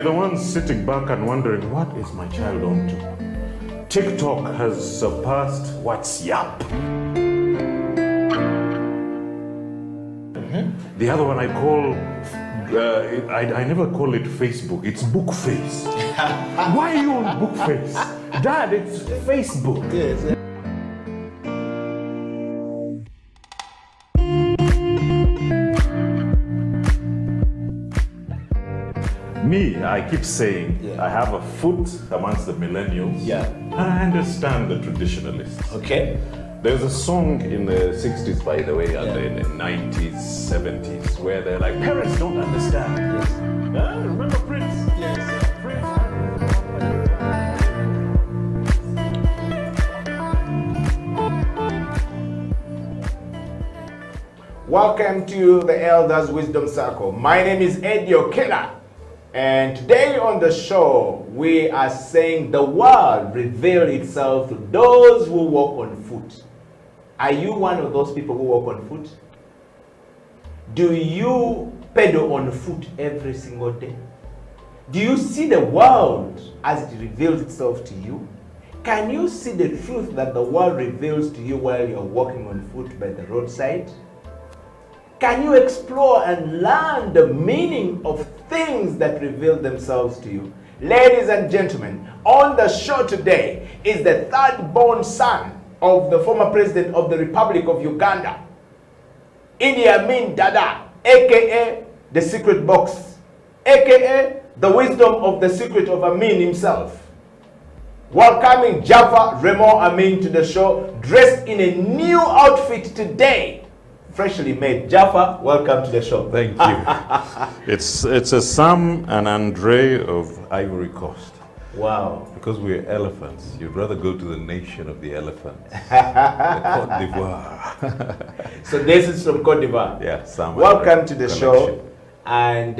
The ones sitting back and wondering, what is my child on to? TikTok has surpassed WhatsApp. The other one I call, I never call it Facebook, it's Bookface. Why are you on Bookface? Dad, it's Facebook. Yes. Me, I keep saying, I have a foot amongst the millennials. Yeah. I understand the traditionalists. Okay. There's a song in the 60s, by the way, and in the 90s, 70s, where they're like, parents don't understand. Yes. Remember Prince? Yes. Welcome to the Elders Wisdom Circle. My name is Eddie Okela. And today on the show, we are saying the world reveals itself to those who walk on foot. Are you one of those people who walk on foot? Do you pedal on foot every single day? Do you see the world as it reveals itself to you? Can you see the truth that the world reveals to you while you're walking on foot by the roadside? Can you explore and learn the meaning of things that reveal themselves to you? Ladies and gentlemen, on the show today is the third-born son of the former president of the Republic of Uganda, Idi Amin Dada, aka the Secret Box, aka the wisdom of the secret of Amin himself. Welcoming Jaffa Remo Amin to the show, dressed in a new outfit today. Freshly made. Jaffa, welcome to the show. Thank you. It's a Sam and Andre of Ivory Coast. Wow. Because we're elephants, you'd rather go to the nation of the elephants. The Cote d'Ivoire. So this is from Cote d'Ivoire. Yeah, Sam. Welcome to the show. And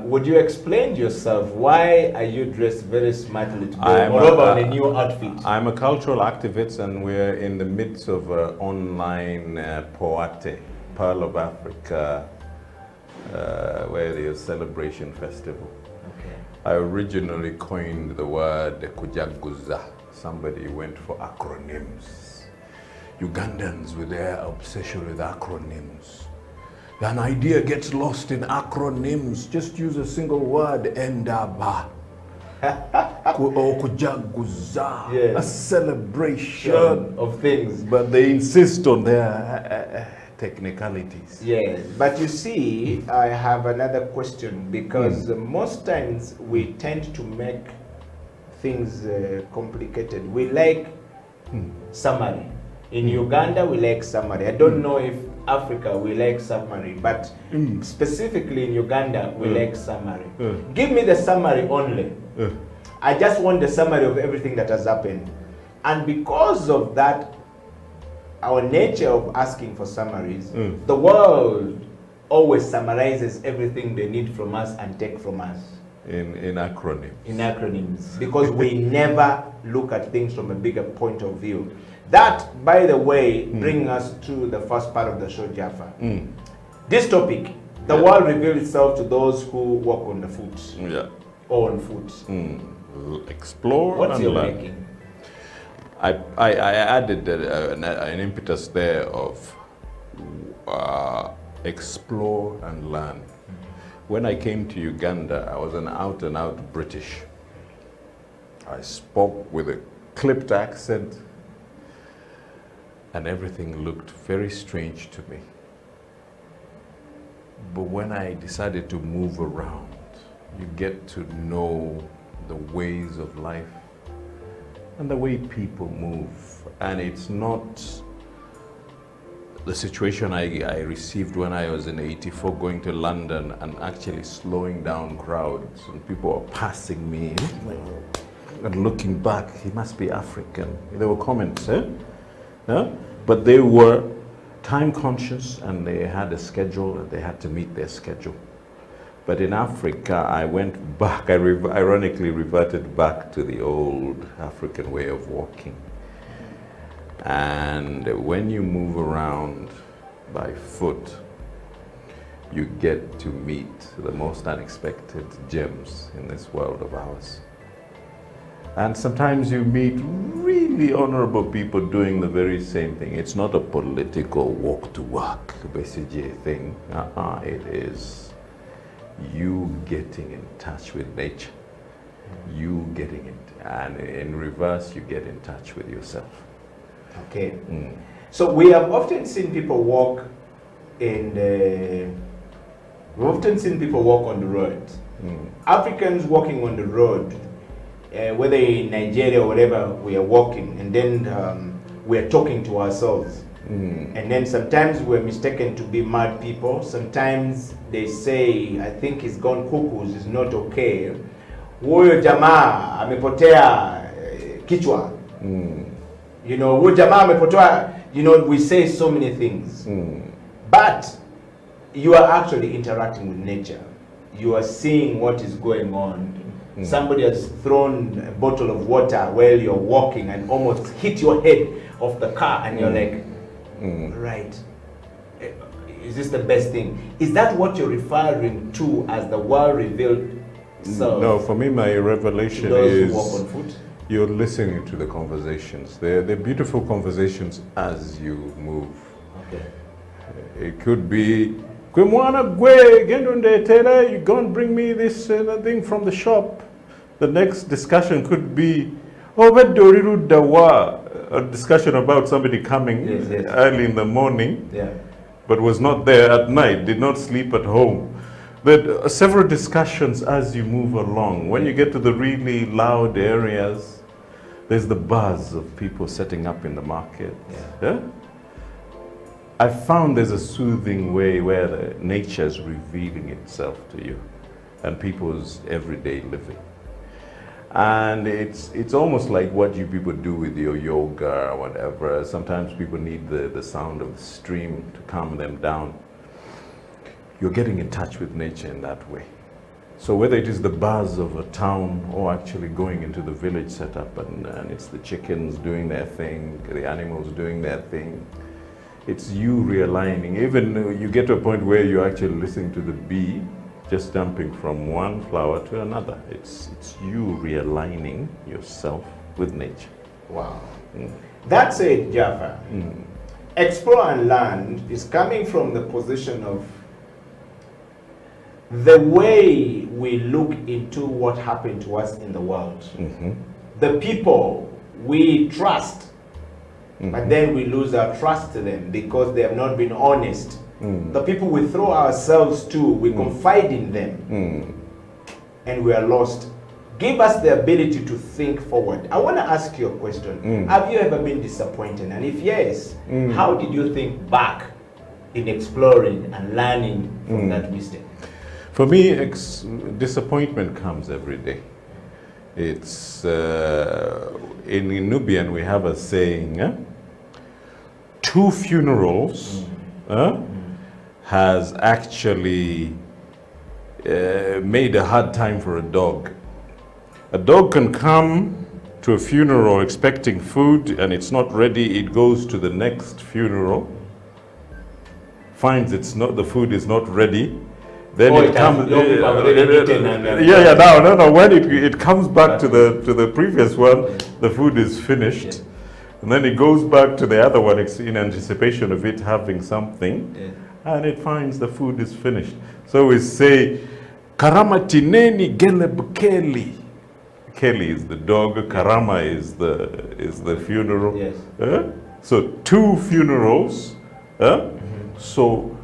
would you explain yourself? Why are you dressed very smartly today? Moreover, in a new outfit. I'm a cultural activist, and we're in the midst of online Poate, Pearl of Africa, where there's celebration festival. Okay. I originally coined the word kujaguza. Somebody went for acronyms. Ugandans with their obsession with acronyms. An idea gets lost in acronyms. Just use a single word, endaba. Or kujaguza. Yes. A celebration of things. But they insist on their technicalities. Yes, but you see, I have another question, because most times we tend to make things complicated. We like summary. In Uganda, we like summary. I don't know if Africa we like summary, but specifically in Uganda, we like summary. Give me the summary only. I just want the summary of everything that has happened. And because of that, our nature of asking for summaries, the world always summarizes everything they need from us and take from us. In acronyms. In acronyms. Because we never look at things from a bigger point of view. That, by the way, brings us to the first part of the show, Jaffa. This topic, the world reveals itself to those who walk on the foot. Yeah. Or on foot. Explore What's and your learn. making? I added an impetus there of explore and learn. When I came to Uganda, I was an out-and-out British. I spoke with a clipped accent, and everything looked very strange to me. But when I decided to move around, you get to know the ways of life and the way people move. And it's not the situation I received when I was in '84 going to London and actually slowing down crowds, and people are passing me and looking back, he must be African. There were comments, yeah? But they were time conscious and they had a schedule and they had to meet their schedule. But in Africa, I went back, I ironically reverted back to the old African way of walking. And when you move around by foot, you get to meet the most unexpected gems in this world of ours. And sometimes you meet really honorable people doing the very same thing. It's not a political walk to work, basically thing. It is you getting in touch with nature. You getting it, and in reverse, you get in touch with yourself. Okay. So we have often seen people walk on the road. Africans walking on the road, whether in Nigeria or wherever we are walking, and then we are talking to ourselves. And then sometimes we're mistaken to be mad people. Sometimes they say, I think he's gone cuckoos, it's not okay. Huyo jamaa amepotea kichwa. You know, huyo jamaa amepotea, you know, we say so many things. But you are actually interacting with nature. You are seeing what is going on. Somebody has thrown a bottle of water while you're walking and almost hit your head off the car, and you're like, right, is this the best thing? Is that what you're referring to as the world revealed self? No, for me, my revelation those is who walk on foot? You're listening to the conversations. They're beautiful conversations as you move. Okay. It could be, you're going to bring me this thing from the shop. The next discussion could be, a discussion about somebody coming early in the morning, but was not there at night, did not sleep at home. But several discussions as you move along. When you get to the really loud areas, there's the buzz of people setting up in the market. I found there's a soothing way where the nature is revealing itself to you and people's everyday living. And it's almost like what you people do with your yoga or whatever. Sometimes people need the sound of the stream to calm them down. You're getting in touch with nature in that way. So whether it is the buzz of a town or actually going into the village setup and it's the chickens doing their thing, the animals doing their thing, it's you realigning. Even you get to a point where you're actually listening to the bee just jumping from one flower to another. It's you realigning yourself with nature. Wow. That's it, Jaffa. Explore and learn is coming from the position of the way we look into what happened to us in the world. The people we trust, but then we lose our trust to them because they have not been honest. The people we throw ourselves to, we confide in them, and we are lost. Give us the ability to think forward. I want to ask you a question. Have you ever been disappointed? And if yes, how did you think back in exploring and learning from that mistake? For me, disappointment comes every day. It's in Nubian we have a saying, 2 funerals has actually made a hard time for a dog. A dog can come to a funeral expecting food and it's not ready, it goes to the next funeral, finds the food is not ready, then it comes. No, when it comes back to the previous one, the food is finished, and then it goes back to the other one in anticipation of it having something, and it finds the food is finished. So we say, Karama tineni geleb Kelly. Kelly is the dog. Karama is the funeral. Yes. So 2 funerals. So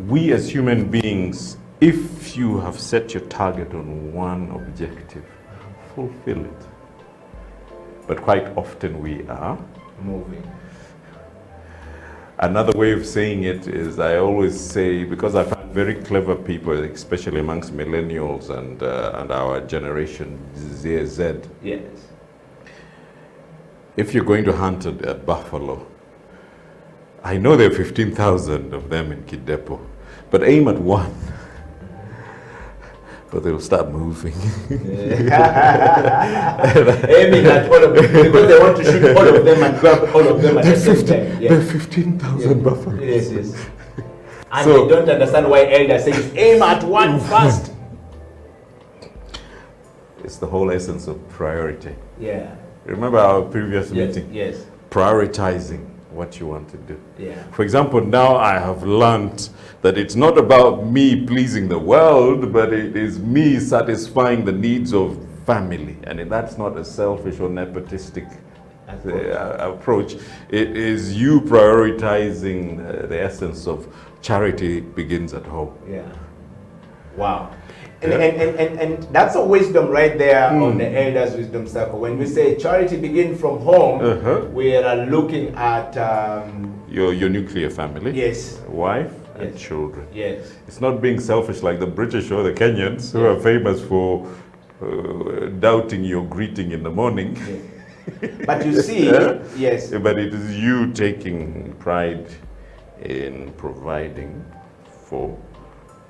we as human beings, if you have set your target on one objective, fulfill it. But quite often we are moving. Another way of saying it is, I always say, because I find very clever people, especially amongst millennials and our generation Z. Yes. If you're going to hunt a buffalo, I know there are 15,000 of them in Kidepo, but aim at one. But they'll start moving. Aiming at all of them, because they want to shoot all of them and grab all of them at the same time. There are 15,000 buffaloes. Yes. And they don't understand why elders says aim at one first. It's the whole essence of priority. Yeah. Remember our previous meeting? Yes. Prioritizing what you want to do. Yeah. For example, now I have learned that it's not about me pleasing the world, but it is me satisfying the needs of family. And that's not a selfish or nepotistic approach. It is you prioritizing the essence of charity begins at home. Yeah. Wow. And that's a wisdom right there on the Elders Wisdom Circle. When we say charity begins from home, we are looking at your nuclear family. Yes. Wife and children. Yes. It's not being selfish like the British or the Kenyans who are famous for doubting your greeting in the morning. But you see, yes. But it is you taking pride in providing for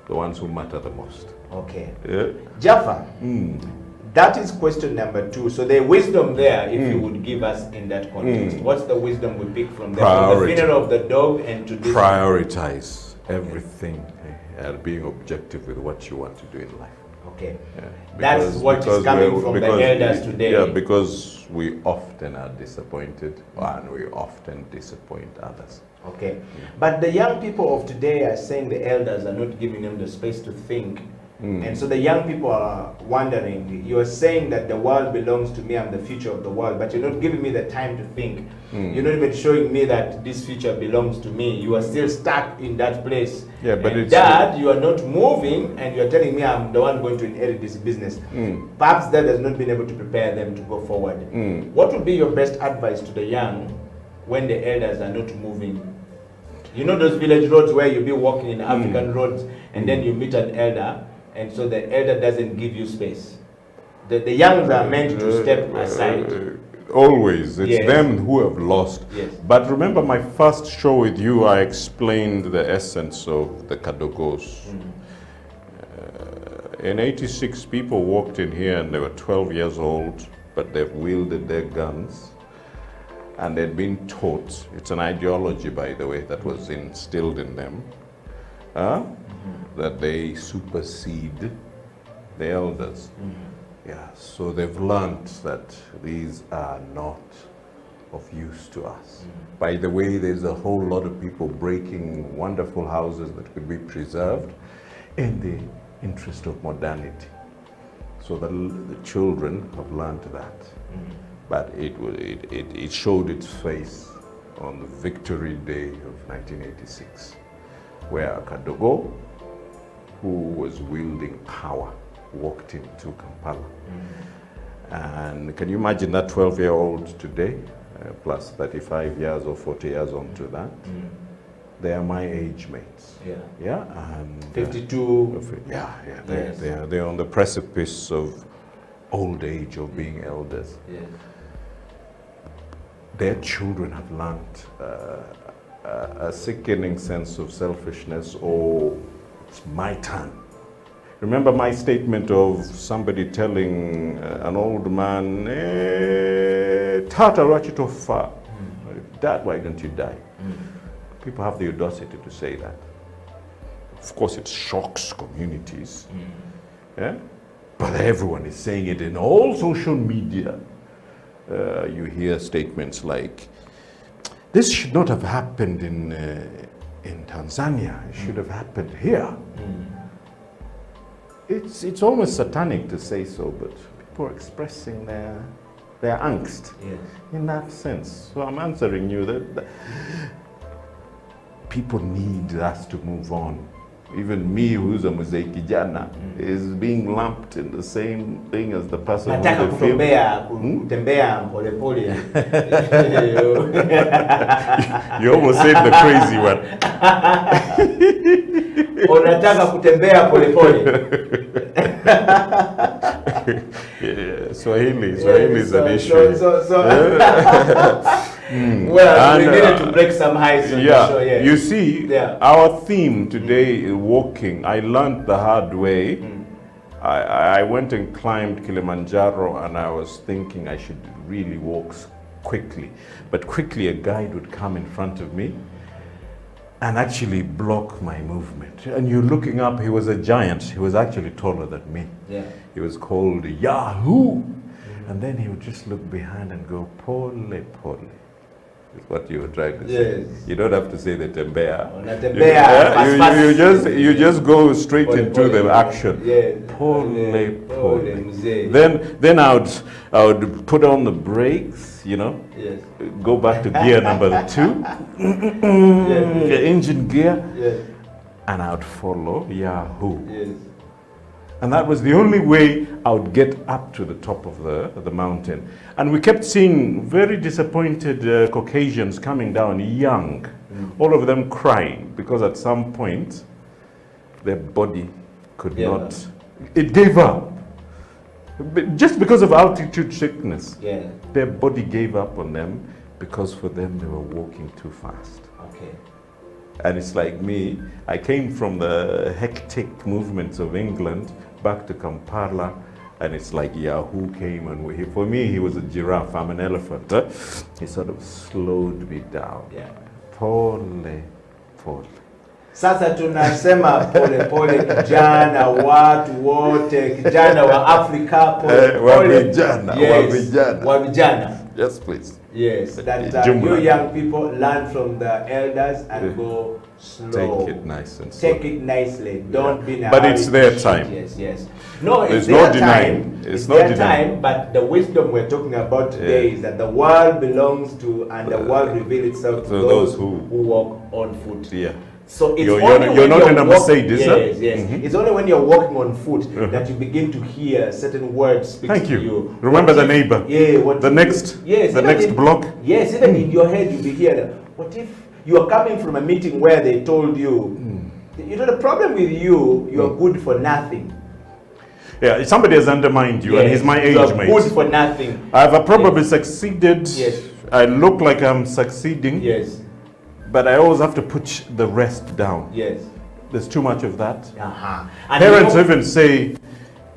the ones who matter the most. Okay. Jaffa, that is question number 2. So the wisdom there, if you would give us in that context, what's the wisdom we pick from there? From the funeral of the dog and to this. Prioritize everything and being objective with what you want to do in life. Okay. That's what is coming from the elders today. Yeah, because we often are disappointed and we often disappoint others. Okay. But the young people of today are saying the elders are not giving them the space to think. And so the young people are wondering, you are saying that the world belongs to me, I'm the future of the world, but you're not giving me the time to think. You're not even showing me that this future belongs to me. You are still stuck in that place. Yeah, but and Dad, you are not moving and you're telling me I'm the one going to inherit this business. Perhaps that has not been able to prepare them to go forward. What would be your best advice to the young when the elders are not moving? You know those village roads where you'll be walking in African roads and then you meet an elder, and so the elder doesn't give you space. The young are meant to step aside. Always. It's them who have lost. But remember my first show with you, I explained the essence of the Kadogos. In 86, people walked in here and they were 12 years old, but they've wielded their guns. And they'd been taught, it's an ideology, by the way, that was instilled in them, that they supersede the elders. Yeah, so they've learned that these are not of use to us. By the way, there's a whole lot of people breaking wonderful houses that could be preserved in the interest of modernity. So the children have learned that. But it showed its face on the Victory Day of 1986, where Kadogo, who was wielding power, walked into Kampala. And can you imagine that 12-year-old today, plus 35 years or 40 years onto that? They are my age mates. And 52. They're on the precipice of old age, of being elders. Their children have learned a sickening sense of selfishness, or it's my turn. Remember my statement of somebody telling an old man, Tata Rachitofa, Dad, why don't you die? People have the audacity to say that. Of course, it shocks communities. But everyone is saying it in all social media. You hear statements like, this should not have happened in Tanzania, it should have happened here. It's almost satanic to say so, but people are expressing their angst in that sense. So I'm answering you that people need us to move on. Even me, who's a Mzee Kijana, is being lumped in the same thing as the person who kutembea pole pole. You almost said the crazy one. Unataka kutembea pole pole. Swahili is an issue. Well, we needed to break some heights on the show. You see, our theme today is walking. I learned the hard way. I went and climbed Kilimanjaro, and I was thinking I should really walk quickly. But quickly a guide would come in front of me and actually block my movement. And you're looking up, he was a giant. He was actually taller than me. Yeah. He was called Yahoo. And then he would just look behind and go, pole, pole. Is what you were trying to say. Yes. You don't have to say the tembea. Oh, not the You just go straight into the action. Yes. Pole. Mzee. Then I would put on the brakes, you know, Yes. go back to gear number 2, the engine gear, Yes. and I would follow Yahoo. Yes. And that was the only way I would get up to the top of the mountain. And we kept seeing very disappointed Caucasians coming down, young, all of them crying, because at some point, their body could not, it gave up. Just because of altitude sickness, their body gave up on them, because for them, they were walking too fast. Okay. And it's like me, I came from the hectic movements of England back to Kampala, and it's like Yahoo came, and for me, he was a giraffe, I'm an elephant. He sort of slowed me down. Yeah. Pole. Sasa tunasema pole pole, kijana, watu wote, kijana wa Afrika, pole pole. Wavijana. Yes, please. Yes, that you young people learn from the elders and go slow. Take it nice and slow. Take it nicely. Don't be in a But hurry. it's their time. Yes, yes. No, it's There's no their denying. time. It's their not time, but the wisdom we're talking about today is that the world belongs to, and the world reveals itself to those who walk on foot. Yeah. So it's you're not in a Mercedes, yes, yes. It's only when you're walking on foot that you begin to hear certain words speak to you. Remember the neighbor. Yeah. What the next. Yes. The next block. Yes. Even in your head, you'll be hearing. What if you are coming from a meeting where they told you, you know, the problem with you, you're good for nothing. Yeah, somebody has undermined you, and he's my age mate. Good for nothing. I've probably succeeded. Yes. I look like I'm succeeding. Yes. But I always have to put the rest down. Yes. There's too much of that. And parents even say,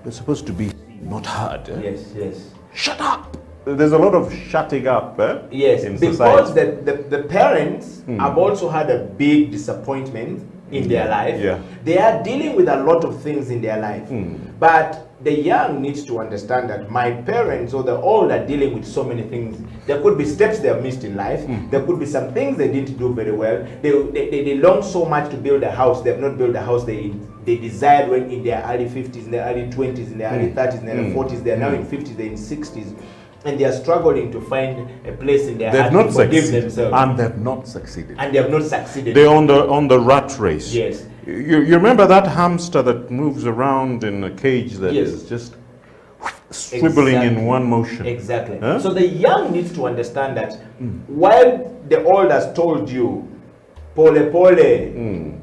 they're supposed to be not hard. Yes, yes. Shut up. There's a lot of shutting up yes, in because society. the parents have also had a big disappointment in their life. Yeah. They are dealing with a lot of things in their life. But the young needs to understand that my parents or the old are dealing with so many things. There could be steps they have missed in life. There could be some things they didn't do very well. They long so much to build a house. They have not built a house they desired when in their early 50s, in their early 20s, in their early 30s, in their 40s. They are now in 50s, they're in 60s. And they are struggling to find a place in their heart to forgive themselves. And they've not succeeded. And they have not succeeded. They're on the rat race. Yes. You remember that hamster that moves around in a cage that is just swiveling in one motion? Exactly. Huh? So the young needs to understand that while the old has told you, pole pole,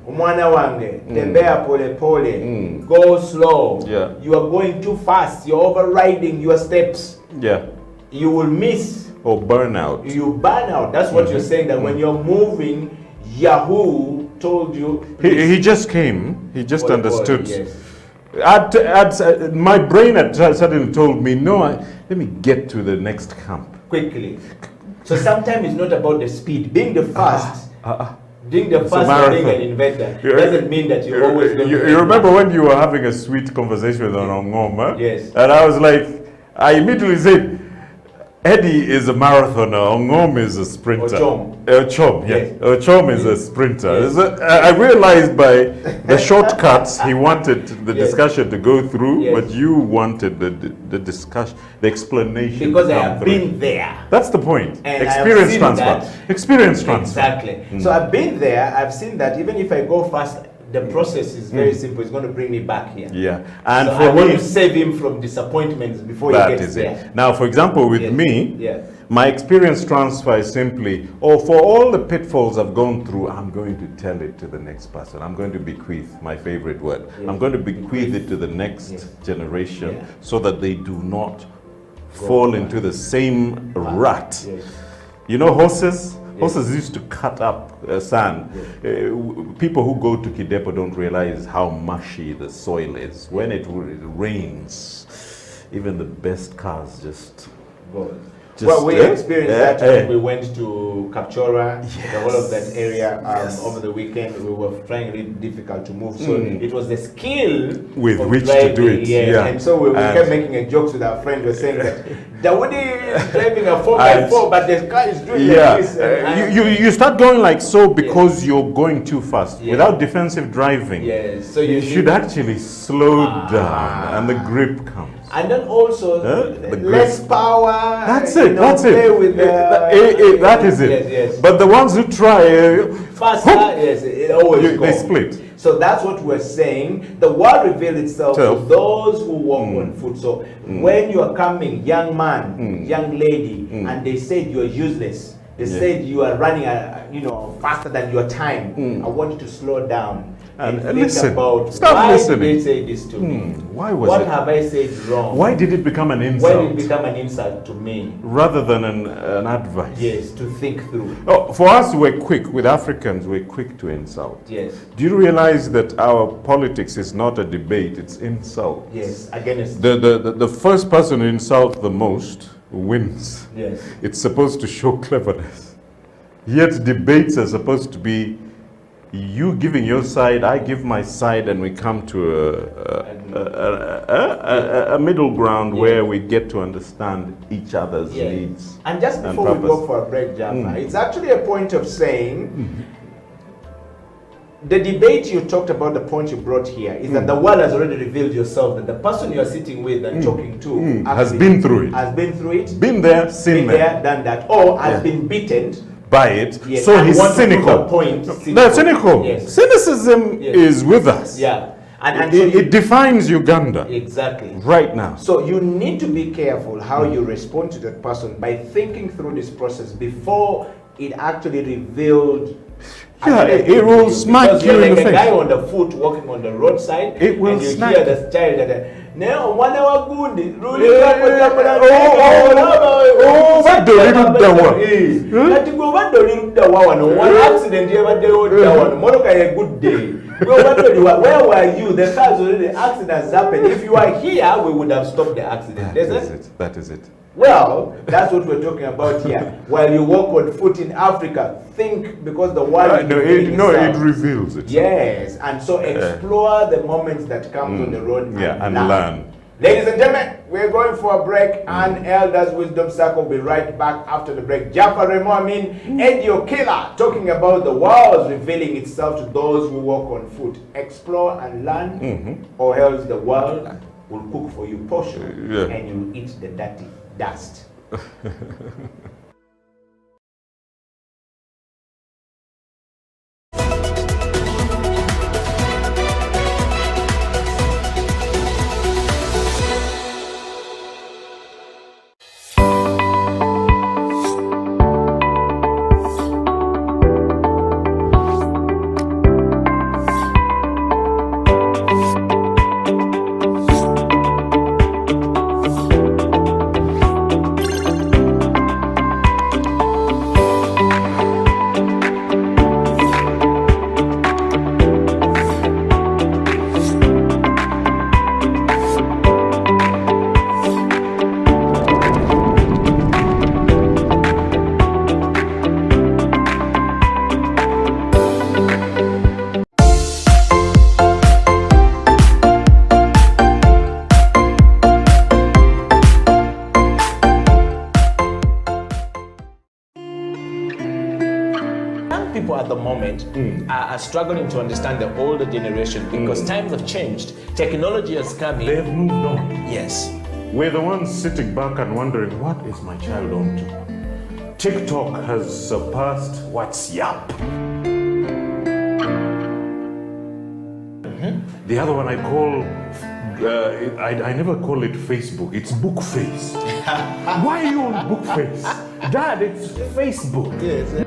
umwana wange, tembea pole pole, go slow, you are going too fast, you're overriding your steps. Yeah. You will miss. Or burn out. You burn out. That's what you're saying, that when you're moving, Yahoo told you. He just came. He just understood. Yes. My brain had suddenly told me, no, let me get to the next camp. Quickly. So sometimes it's not about the speed. Being the fast. Being the first and being an inventor doesn't mean that you're always going to. You remember when you were having a sweet conversation with Ongoma? Yes. And I was like, I immediately said, Eddie is a marathoner, Ongom is a sprinter. Ochom, yes. Ochom is a sprinter. Yes. I realized by the shortcuts he wanted the discussion to go through, but you wanted the discussion, the explanation. Because I have been there. That's the point. And experience transfer. Experience transfer. Exactly. So I've been there, I've seen that even if I go fast, the process is very simple. It's going to bring me back here. Yeah, and so for I want to save him from disappointments before he gets there. It. Now, for example, with me, my experience transfer is simply, for all the pitfalls I've gone through, I'm going to tell it to the next person. I'm going to bequeath, my favorite word. I'm going to bequeath it to the next generation so that they do not fall into the same rut. You know, horses? Horses used to cut up sand. People who go to Kidepo don't realize how mushy the soil is. When it rains, even the best cars just Well, we experienced that when we went to Kapchora, the whole of that area over the weekend. We were trying really difficult to move, so it was the skill with which driving, to do it. Yeah. And so we kept making a jokes with our friend. We were saying that Dawudi is driving a 4x4, but the car is doing like this. You start going like so because you're going too fast. Without defensive driving, so you should actually slow down, and the grip comes. And then also less power. That's it. That's it. With that is it. Yes. But the ones who try faster, it always they split. So that's what we're saying. The world revealed itself to those who walk on foot. So when you are coming, young man, young lady, and they said you are useless. They said you are running, faster than your time. I want you to slow down. And think listen, about stop listening. Why did they say this to me? Why was what it? have I said wrong? Why did it become an insult? Why did it become an insult to me? Rather than an advice. Yes, to think through. Oh, for us, we're quick. With Africans, we're quick to insult. Yes. Do you realize that our politics is not a debate, it's insult? Yes, against the first person to insult the most wins. Yes. It's supposed to show cleverness. Yet debates are supposed to be you giving your side, I give my side, and we come to a middle ground where we get to understand each other's needs. And just before we go for a break, Jaffa, it's actually a point of saying the debate you talked about, the point you brought here, is that the world has already revealed yourself, that the person you're sitting with and talking to has been through it. Has been through it. Been there, seen there, done that. Or has been beaten by it, so and he's cynical. Cynical. Yes. Cynicism is with us. Yeah. And it defines Uganda. Exactly. Right now. So you need to be careful how you respond to that person by thinking through this process before it actually revealed. Yeah, it will smack you in the face. Like a guy on the foot walking on the roadside, it will and you smack hear the child that now one hour good what do you do one accident ever did one a good day. Where were you? The cars already accidents happened. If you are here, we would have stopped the accident. That is it. Well, that's what we're talking about here. While you walk on foot in Africa, think, because the world it reveals it. Yes, and so explore the moments that comes on the road and learn. Ladies and gentlemen, we're going for a break, and Elders Wisdom Circle will be right back after the break. Jaffa Remo Eddie Okela, talking about the world revealing itself to those who walk on foot. Explore and learn, or else the world will cook for you portion, and you'll eat the dirty dust. People at the moment are struggling to understand the older generation because times have changed. Technology has come in. They've moved on. Yes. We're the ones sitting back and wondering, what is my child on to? TikTok has surpassed WhatsApp. The other one I call, I never call it Facebook, it's Bookface. Why are you on Bookface? Dad, it's Facebook. Yes.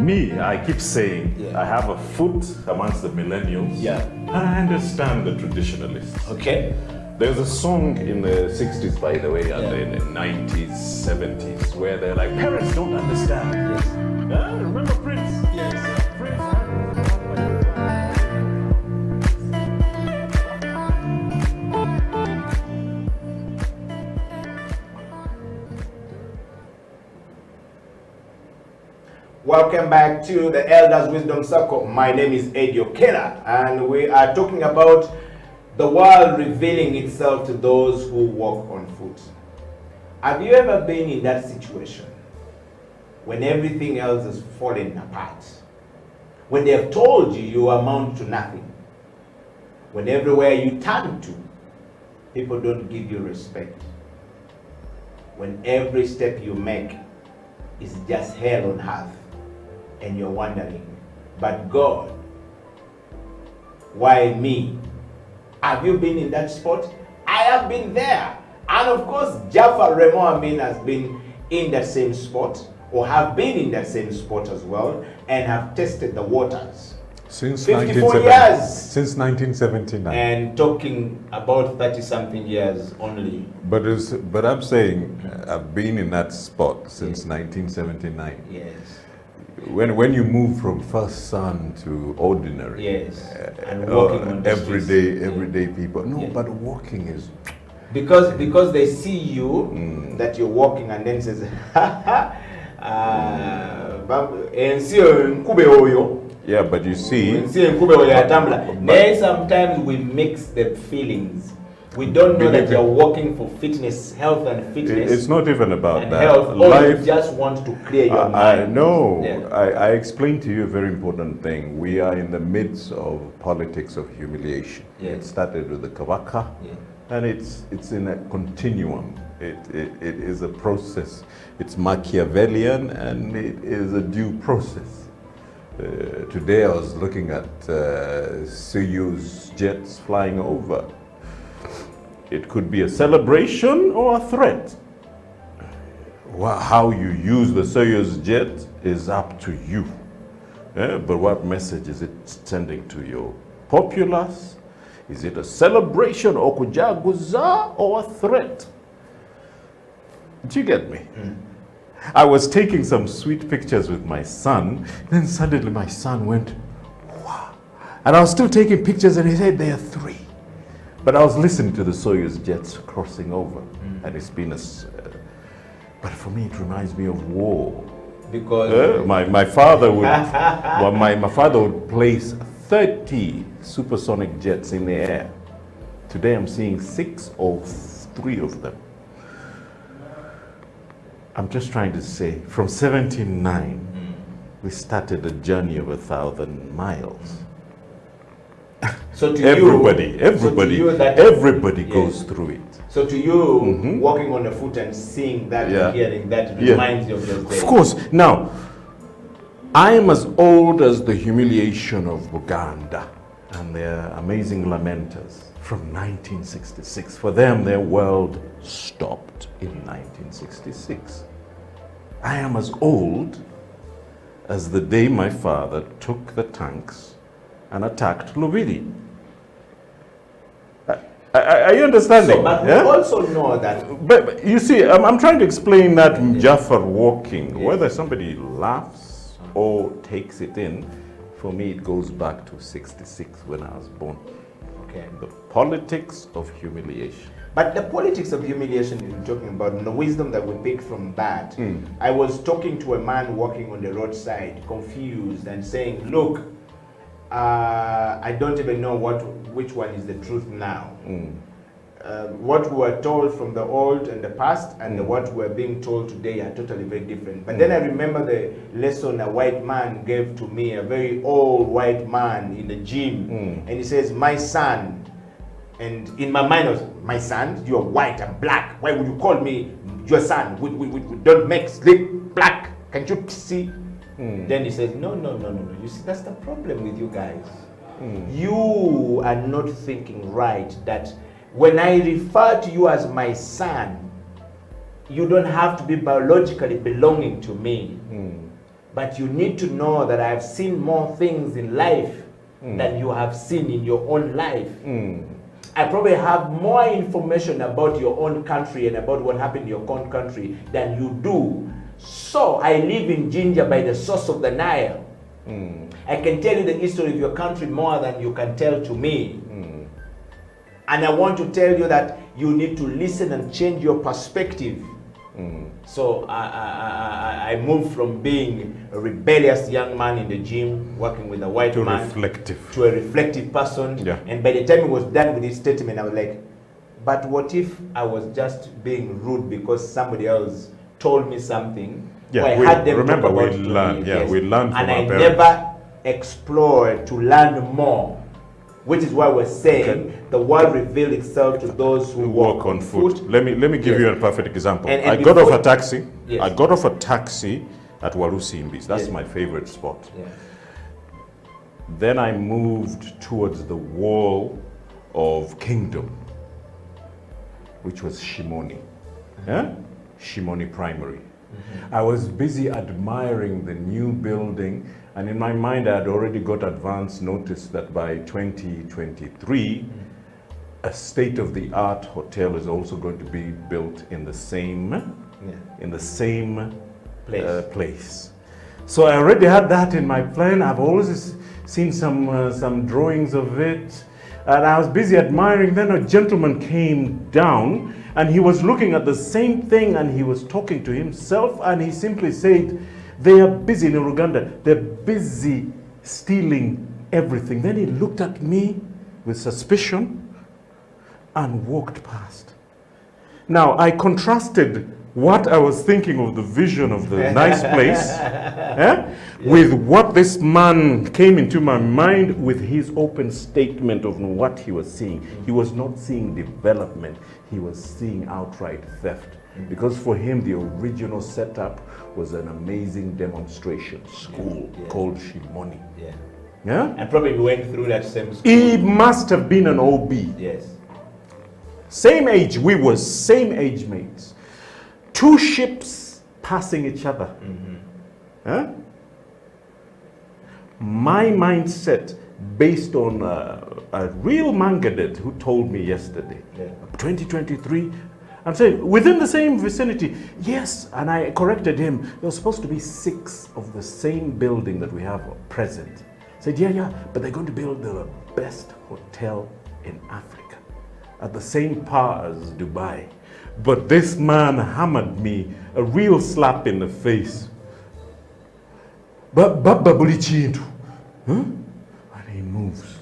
Me, I keep saying, I have a foot amongst the millennials. Yeah. And I understand the traditionalists. Okay. There's a song in the 60s, by the way, and in the 90s, 70s, where they're like, parents don't understand. Yes. Remember Prince? Yes. Prince. Welcome back to the Elders Wisdom Circle. My name is Eddie Okela, and we are talking about the world revealing itself to those who walk on foot. Have you ever been in that situation when everything else is falling apart? When they have told you you amount to nothing? When everywhere you turn to, people don't give you respect? When every step you make is just hell on earth, and you're wondering, but God, why me? Have you been in that spot? I have been there. And of course, Jaffa Remo Amin has been in that same spot, or have been in that same spot as well, and have tested the waters. Since 54 years. Since 1979. And talking about 30-something years only. But I'm saying I've been in that spot since 1979. Yes. When you move from first son to ordinary, yes, and walking on the everyday people. No, but walking is because they see you that you're walking, and then says, yeah, but you see, sometimes we mix the feelings. We don't know that you're working for fitness, health and fitness. It's not even about and that. Health, or you just want to clear your mind. I know. Yeah. I explained to you a very important thing. We are in the midst of politics of humiliation. Yeah. It started with the Kawaka, and it's in a continuum. It is a process. It's Machiavellian, and it is a due process. Today I was looking at Soyuz jets flying over. It could be a celebration or a threat. How you use the Soyuz jet is up to you. But what message is it sending to your populace? Is it a celebration or kujaguza or a threat? Do you get me? I was taking some sweet pictures with my son, then suddenly my son went, wow. And I was still taking pictures, and he said, there are 3. But I was listening to the Soyuz jets crossing over, and it's been but for me it reminds me of war. Because my father would, well, my father would place 30 supersonic jets in the air. Today I'm seeing 6 or 3 of them. I'm just trying to say, from 79, we started a journey of 1,000 miles. So to everybody yes. goes through it. So to you, walking on the foot and seeing that and hearing that reminds you of those days. Of course. Now, I am as old as the humiliation of Buganda and their amazing lamenters from 1966. For them, their world stopped in 1966. I am as old as the day my father took the tanks and attacked Lubidi. Are you understanding? So, but we also know that... But you see, I'm trying to explain that Jaffa walking, whether somebody laughs or takes it in, for me it goes back to 66 when I was born. Okay. The politics of humiliation. But the politics of humiliation you're talking about, and the wisdom that we pick from that, I was talking to a man walking on the roadside, confused, and saying, look, I don't even know which one is the truth now. What we were told from the old and the past and what we're being told today are totally very different. But then I remember the lesson a white man gave to me, a very old white man in the gym, and he says, my son, and in my mind I was, my son, you're white and black, why would you call me your son? We don't make sleep black, can't you see? Then he says, no. You see, that's the problem with you guys. You are not thinking right, that when I refer to you as my son, you don't have to be biologically belonging to me. But you need to know that I've seen more things in life than you have seen in your own life. I probably have more information about your own country and about what happened in your own country than you do. So I live in Ginger by the source of the Nile. I can tell you the history of your country more than you can tell to me. And I want to tell you that you need to listen and change your perspective So I moved from being a rebellious young man in the gym, working with a white man, to a reflective person. Yeah. And by the time he was done with his statement, I was like, but what if I was just being rude because somebody else told me something? Yeah, or I had them remember talk about we it to learned. me, Yeah, yes. we learned from and our I parents. never explored to learn more. Which is why we're saying the world reveals itself to those who walk on foot. Let me give Yes. you a perfect example. And I got off a taxi. Yes. I got off a taxi at Walusimbis. That's Yes. my favorite spot. Yeah. Then I moved towards the wall of Kingdom, which was Shimoni. Yeah? Shimoni Primary. I was busy admiring the new building, and in my mind I had already got advance notice that by 2023 a state-of-the-art hotel is also going to be built in the same place. So I already had that in my plan. I've always seen some drawings of it, and I was busy admiring. Then a gentleman came down and he was looking at the same thing and he was talking to himself, and he simply said, they are busy in Uganda, they're busy stealing everything. Then he looked at me with suspicion and walked past. Now I contrasted what I was thinking of the vision of the nice place with what this man came into my mind with his open statement of what he was seeing. He was not seeing development, he was seeing outright theft. Because for him, the original setup was an amazing demonstration school called Shimoni. Yeah. Yeah? And probably went through that same school. He must have been an OB. Yes. Same age, we were same age mates. Two ships passing each other. Huh? My mindset, based on a real mangadet who told me yesterday, 2023, I'm saying within the same vicinity, yes, and I corrected him. There was supposed to be 6 of the same building that we have present. I said, yeah, but they're going to build the best hotel in Africa at the same par as Dubai. But this man hammered me a real slap in the face. Baba bulichintu, and he moves.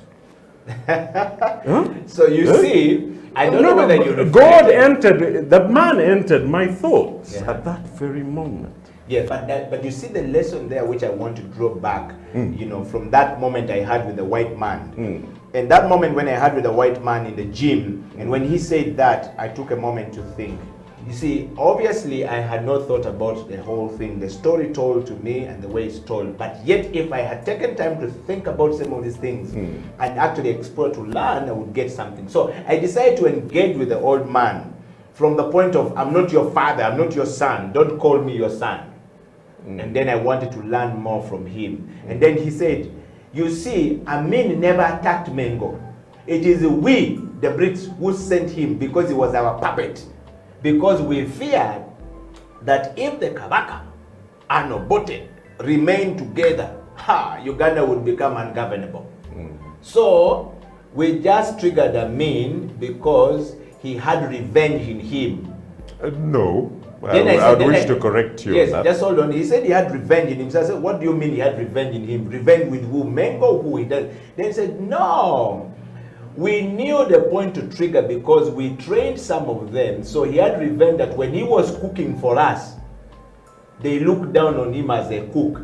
So you see, I don't know whether you God entered, the man entered my thoughts at that very moment. Yes, but you see the lesson there which I want to draw back, you know, from that moment I had with the white man. And that moment when I had with the white man in the gym, and when he said that, I took a moment to think. You see, obviously I had not thought about the whole thing, the story told to me and the way it's told. But yet, if I had taken time to think about some of these things and actually explore to learn, I would get something. So I decided to engage with the old man from the point of, I'm not your father, I'm not your son, don't call me your son. And then I wanted to learn more from him. And then he said, you see, Amin never attacked Mengo. It is we, the Brits, who sent him because he was our puppet. Because we feared that if the Kabaka and Obote remain together, Uganda would become ungovernable. So we just triggered Amin because he had revenge in him. No. I would wish to correct you. Yes, just hold on. He said he had revenge in him. So I said, what do you mean he had revenge in him? Revenge with who? Mengo, who he does? Then he said, no. We knew the point to trigger because we trained some of them. So he had revenge that when he was cooking for us, they looked down on him as a cook.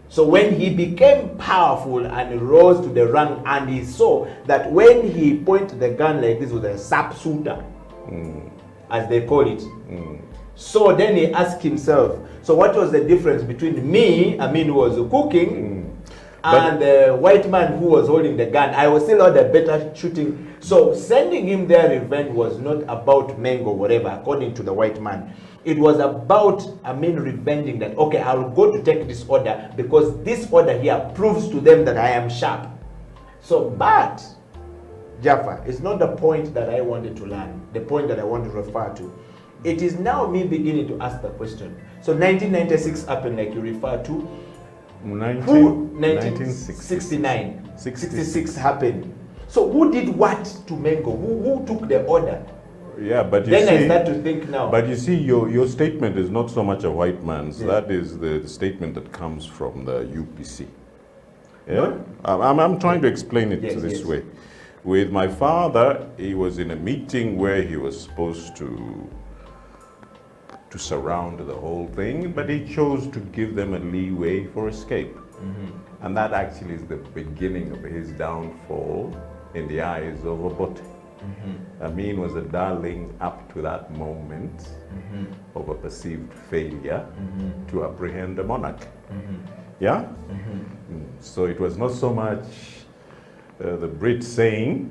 So when he became powerful and rose to the rank, and he saw that when he pointed the gun like this with a sapsuta, as they call it, so then he asked himself, so what was the difference between me, who was cooking, and the white man who was holding the gun? I was still out there better shooting. So sending him there revenge was not about Mengo, whatever, according to the white man. It was about revenging that, okay, I'll go to take this order because this order here proves to them that I am sharp. So, but, Jaffa, it's not the point that I wanted to learn, the point that I want to refer to. It is now me beginning to ask the question. So 1996 happened, like you refer to. 1969. 66 happened. So who did what to Mengo? Who took the order? Yeah, but you then see, I start to think now. But you see, your statement is not so much a white man's. Yeah. That is the statement that comes from the UPC. Yeah, I'm trying to explain it this way. With my father, he was in a meeting where he was supposed to surround the whole thing, but he chose to give them a leeway for escape. And that actually is the beginning of his downfall in the eyes of Obote. Amin was a darling up to that moment of a perceived failure to apprehend the monarch. Yeah? So it was not so much the Brits saying,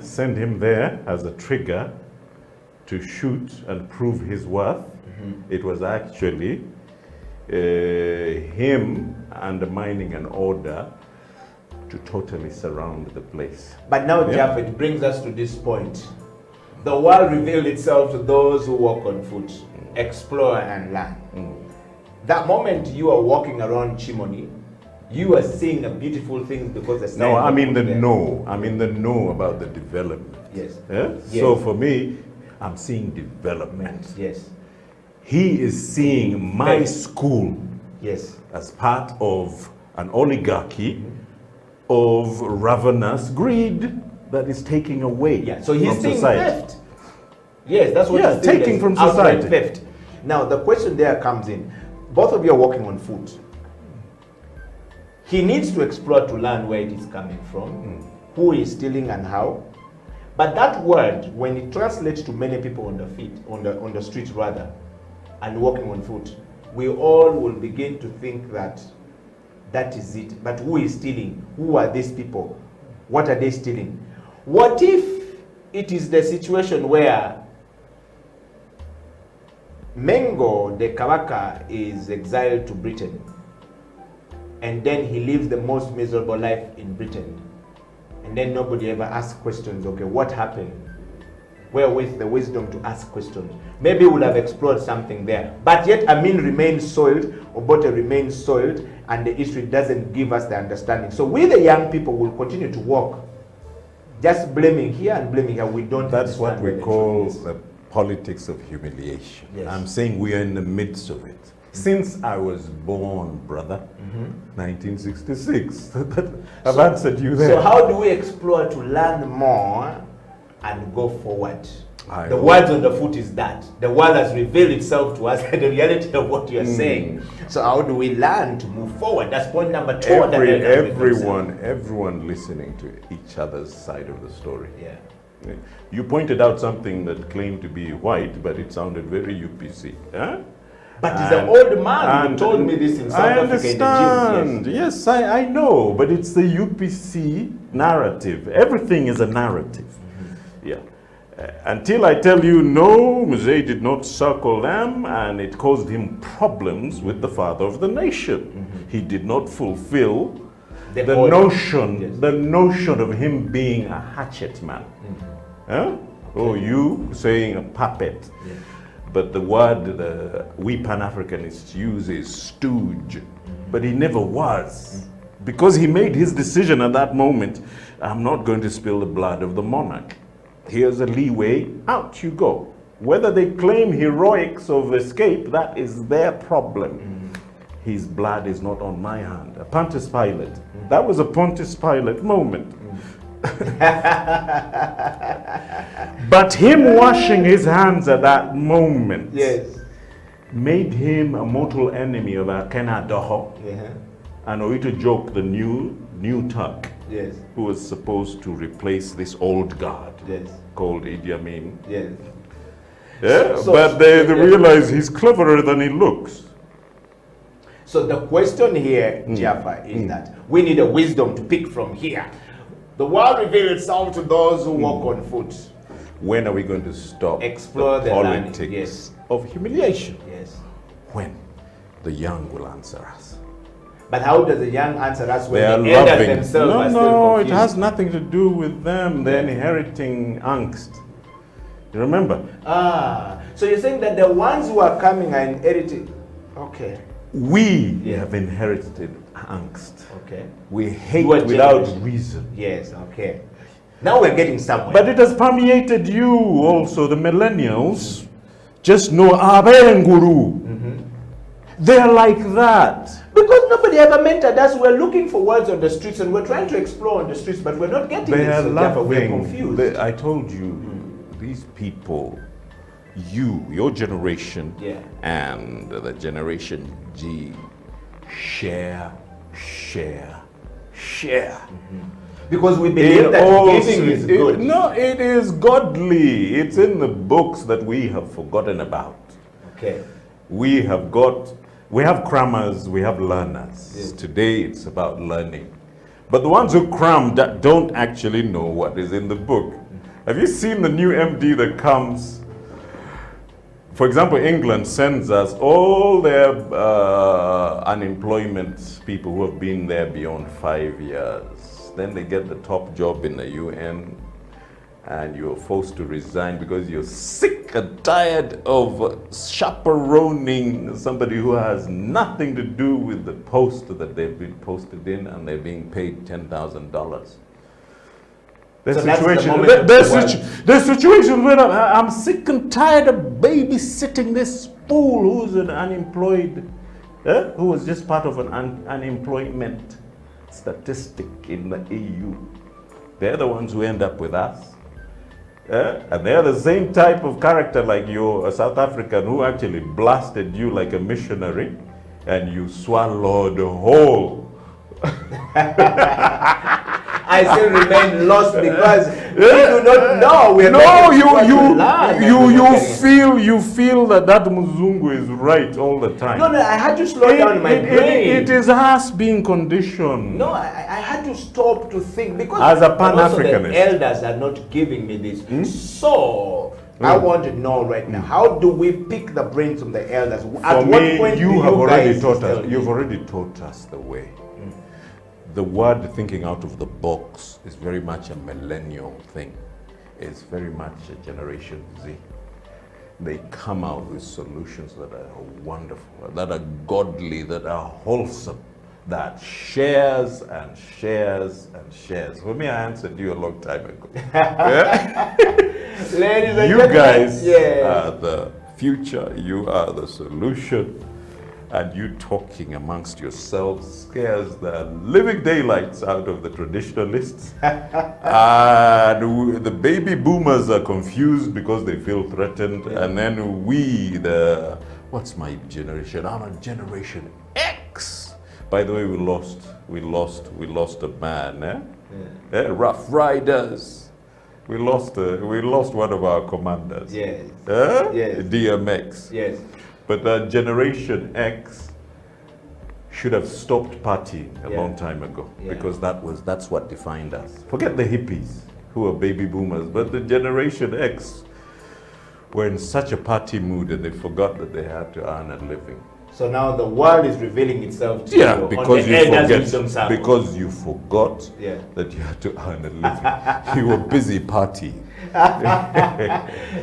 send him there as a trigger to shoot and prove his worth. It was actually him undermining an order to totally surround the place. But now, Jeff, it brings us to this point. The world revealed itself to those who walk on foot, explore and learn. That moment you are walking around Chimoni, you are seeing a beautiful thing because the No, I mean the know. I mean the know about the development. Yes. Yes. So for me, I'm seeing development. Yes. He is seeing my school as part of an oligarchy of ravenous greed that is taking away so he's from seeing society. theft. Yes, that's what he's taking from society. Theft. Now the question there comes in. Both of you are walking on foot. He needs to explore to learn where it is coming from, who is stealing and how. But that word, when it translates to many people on the feet, on the street rather, and walking on foot, we all will begin to think that that is it. But who is stealing? Who are these people? What are they stealing? What if it is the situation where Mengo de Kabaka is exiled to Britain, and then he lives the most miserable life in Britain, and then nobody ever asks questions, okay, what happened? Wherewith the wisdom to ask questions. Maybe we'll have explored something there. But yet Amin remains soiled, Obote remains soiled, and the history doesn't give us the understanding. So we the young people will continue to walk, just blaming here and blaming here. We don't. That's what we call the politics of humiliation. I'm saying we are in the midst of it. Since I was born, brother, 1966. I've answered you there. So how do we explore to learn more and go forward? The hope. words on the foot is that. The world has revealed itself to us the reality of what you are saying. So how do we learn to move forward? That's point number 2. Everyone listening to each other's side of the story. You pointed out something that claimed to be white, but it sounded very UPC. But he's an old man who told me this in South Africa. I understand. Yes, I know. But it's the UPC narrative. Everything is a narrative. Until I tell you, no, Mzee did not circle them, and it caused him problems with the father of the nation. He did not fulfill the notion of him being a hatchet man. Oh, you saying a puppet. But the word we Pan-Africanists use is stooge. But he never was. Because he made his decision at that moment, I'm not going to spill the blood of the monarch. Here's a leeway, out you go. Whether they claim heroics of escape, that is their problem. His blood is not on my hand. A Pontius Pilate. That was a Pontius Pilate moment. But him washing his hands at that moment made him a mortal enemy of Akena Doho and Oito Joke, the new Turk, who was supposed to replace this old guard called Idi Amin. But they realize he's cleverer than he looks. So the question here, Jaffa, is that we need a wisdom to pick from here. The world reveals itself to those who walk on foot. When are we going to stop Explore the politics of humiliation? When? The young will answer us. But how does the young answer us when they the elders themselves are still confused? It has nothing to do with them. They're inheriting angst. You remember? So you're saying that the ones who are coming are inheriting. We have inherited angst. We hate without reason. Now we're getting somewhere. But it has permeated you also, the millennials. Just know Abenguru. They're like that. Because nobody ever mentored us. We're looking for words on the streets and we're trying to explore on the streets, but we're not getting They it. are So therefore we're loving. confused. I told you, these people, your generation, and the generation G, share. Because we believe that giving is good. No, it is godly. It's in the books that we have forgotten about. Okay. We have crammers, we have learners. Yes. Today it's about learning. But the ones who cram don't actually know what is in the book. Have you seen the new MD that comes? For example, England sends us all their unemployment people who have been there beyond 5 years. Then they get the top job in the UN, and you're forced to resign because you're sick and tired of chaperoning somebody who has nothing to do with the post that they've been posted in, and they're being paid $10,000. There's situations where I'm sick and tired of babysitting this fool who's an unemployed, who was just part of an unemployment statistic in the EU. They're the ones who end up with us. And they're the same type of character like you, a South African who actually blasted you like a missionary, and you swallowed whole. I still remain lost because we do not know. You feel that Muzungu is right all the time. No, I had to slow down my brain. It is us being conditioned. No, I had to stop to think because as a Pan-Africanist, the elders are not giving me this. So I want to know right now, how do we pick the brains from the elders? At what point you have already taught us. You've already taught us the way. The word thinking out of the box is very much a millennial thing. It's very much a Generation Z. They come out with solutions that are wonderful, that are godly, that are wholesome, that shares and shares and shares. For me, I answered you a long time ago. Ladies and you gentlemen, guys are the future, you are the solution. And you talking amongst yourselves scares the living daylights out of the traditionalists. And the baby boomers are confused because they feel threatened. And then what's my generation? I'm a Generation X. By the way, we lost a man, Rough Riders. We lost one of our commanders. Yes. DMX. Yes. But Generation X should have stopped partying a long time ago, because that's what defined us. Forget the hippies who are baby boomers, but the Generation X were in such a party mood and they forgot that they had to earn a living. So now the world is revealing itself to you because you forgot that you had to earn a living. You were busy partying.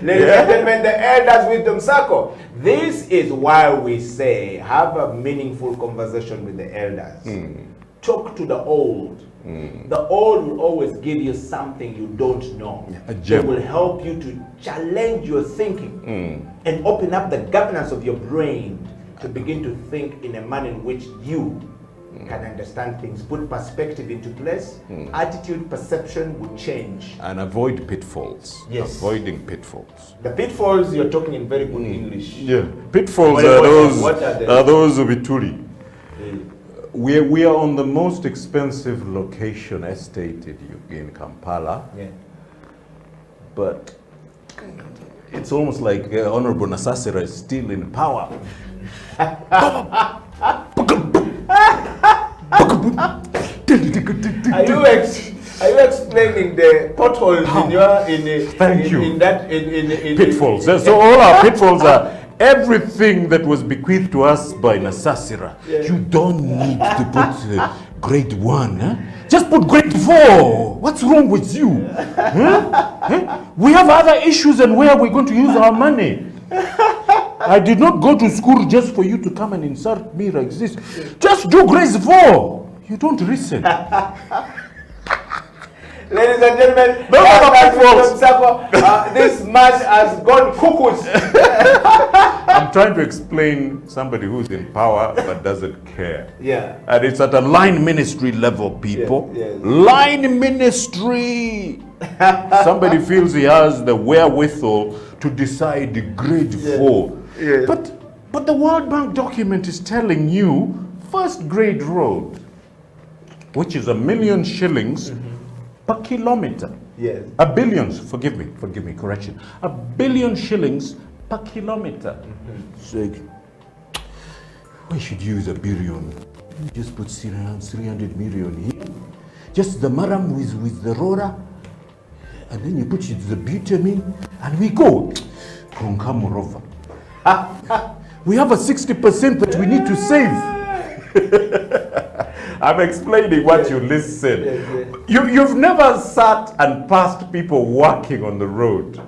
Ladies and gentlemen, the Elders Wisdom Circle. This is why we say have a meaningful conversation with the elders. Talk to the old. The old will always give you something you don't know. They will help you to challenge your thinking and open up the governance of your brain to begin to think in a manner in which you can understand things, put perspective into place, attitude, perception will change. And avoid pitfalls. Yes. Avoiding pitfalls. The pitfalls, you're talking in very good English. Yeah. Pitfalls are those of Ituri. We are on the most expensive location estate in Kampala. Yeah. But it's almost like Honorable Nasasira is still in power. Are you explaining the potholes in that pitfalls? So all our pitfalls are everything that was bequeathed to us by Nasasira. You don't need to put grade 1. Just put grade 4. What's wrong with you? We have other issues, and where are we going to use our money? I did not go to school just for you to come and insult me like this. Just do grade 4. You don't listen. Ladies and gentlemen, Those are the people. This match has gone cuckoos. I'm trying to explain somebody who's in power but doesn't care. Yeah. And it's at a line ministry level, people. Yes. Line ministry. Somebody feels he has the wherewithal to decide the grade 4. Yes. But the World Bank document is telling you first grade road, which is 1 million shillings per kilometer. Yes. A billion, forgive me, correction. 1 billion shillings per kilometer. So, we should use 1 billion. Just put around 300 million here. Just the maram with the roller. And then you put the bitumen, and we go. Konkamurova. We have a 60% that we need to save. I'm explaining what you listen. You've never sat and passed people walking on the road.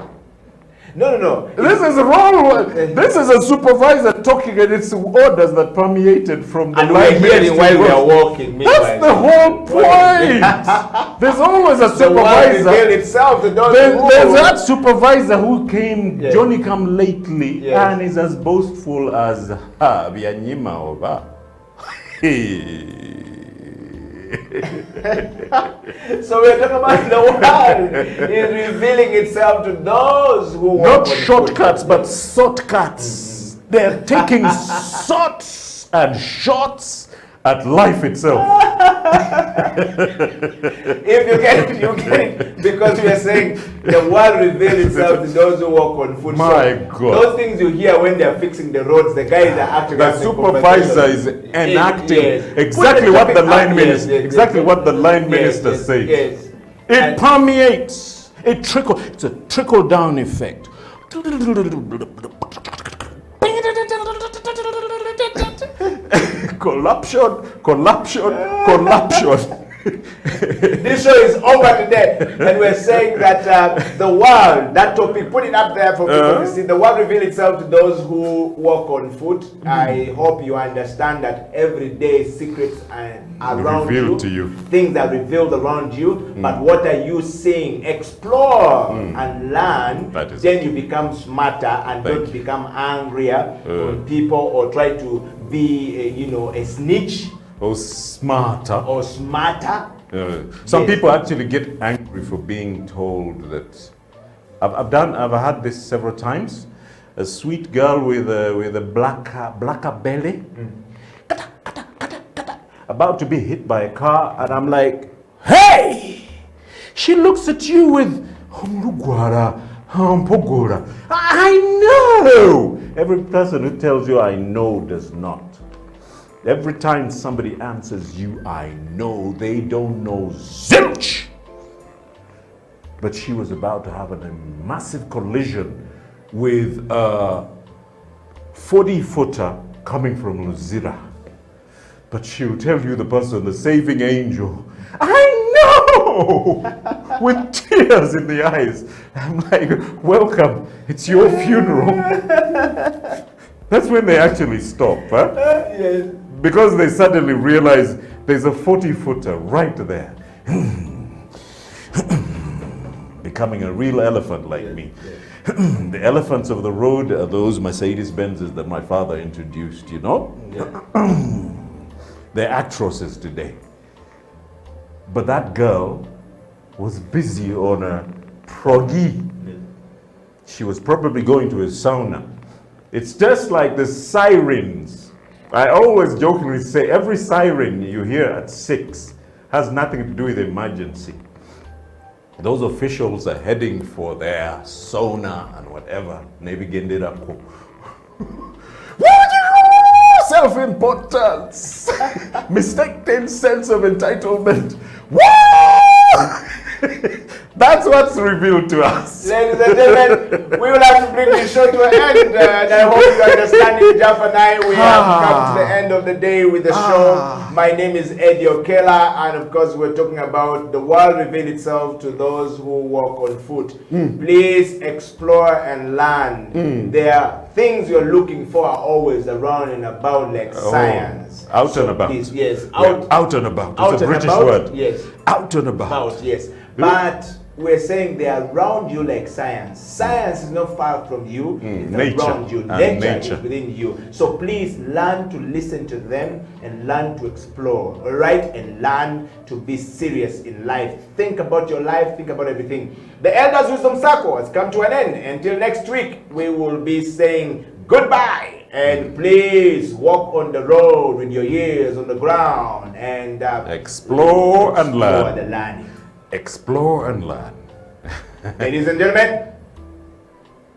No. This is wrong. This is a supervisor talking, and it's orders that permeated from the and line we're hearing while we are ministry. walking. That's the whole point. There's always a supervisor. Itself, There's that supervisor who came, Johnny come lately, and is as boastful as Bianyima Oba. So we're talking about the world is revealing itself to those who not shortcuts, but shortcuts. They're taking shots and shots at life itself. If you get it, because we are saying the world reveals itself to those who walk on foot. My God. Those things you hear when they're fixing the roads, the guys are acting. The supervisor is enacting exactly what the line minister, exactly what the line minister says. Yes. It permeates. It's a trickle down effect. Collapsion. This show is over today, and we're saying that the world, that topic, put it up there for people to see. The world reveals itself to those who walk on foot. I hope you understand that every day secrets are around you. Things are revealed around you. But what are you seeing? Explore and learn. Then you become smarter and don't become angrier on people or try to be, a snitch. Or smarter. Some people actually get angry for being told that. I've had this several times. A sweet girl with a blacker belly, about to be hit by a car, and I'm like, hey! She looks at you with I know. Every person who tells you I know does not. Every time somebody answers you, I know, they don't know zilch. But she was about to have a massive collision with a 40-footer coming from Luzira. But she'll tell you, the person, the saving angel, I know! With tears in the eyes. I'm like, welcome, it's your funeral. That's when they actually stop, huh? Yes. Because they suddenly realize there's a 40-footer right there. Becoming a real elephant like me. The elephants of the road are those Mercedes-Benzes that my father introduced, you know? They're actresses today. But that girl was busy on a proggy. She was probably going to a sauna. It's just like the sirens. I always jokingly say every siren you hear at 6 has nothing to do with emergency. Those officials are heading for their sauna and whatever. Self-importance. Mistaken sense of entitlement. That's what's revealed to us. Ladies and gentlemen, we will have to bring this show to an end. And I hope you understand it. Jeff and I, we have come to the end of the day with the show. My name is Eddie Okela, and of course we're talking about the world reveal itself to those who walk on foot. Please explore and learn. There are things you're looking for are always around and about, like science. Out and about. Please, yes. Out and about. It's a British word. Yes. Out and about. Yes. but we're saying they are around you like science. Science is not far from you, it's Nature. around you. And Nature is within you. So please learn to listen to them and learn to explore, all right? And learn to be serious in life. Think about your life, think about everything. The Elders Wisdom Circle has come to an end. Until next week, we will be saying goodbye. And please walk on the road with your ears on the ground and explore and learn. The learning. Explore and learn. Ladies and gentlemen,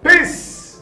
peace.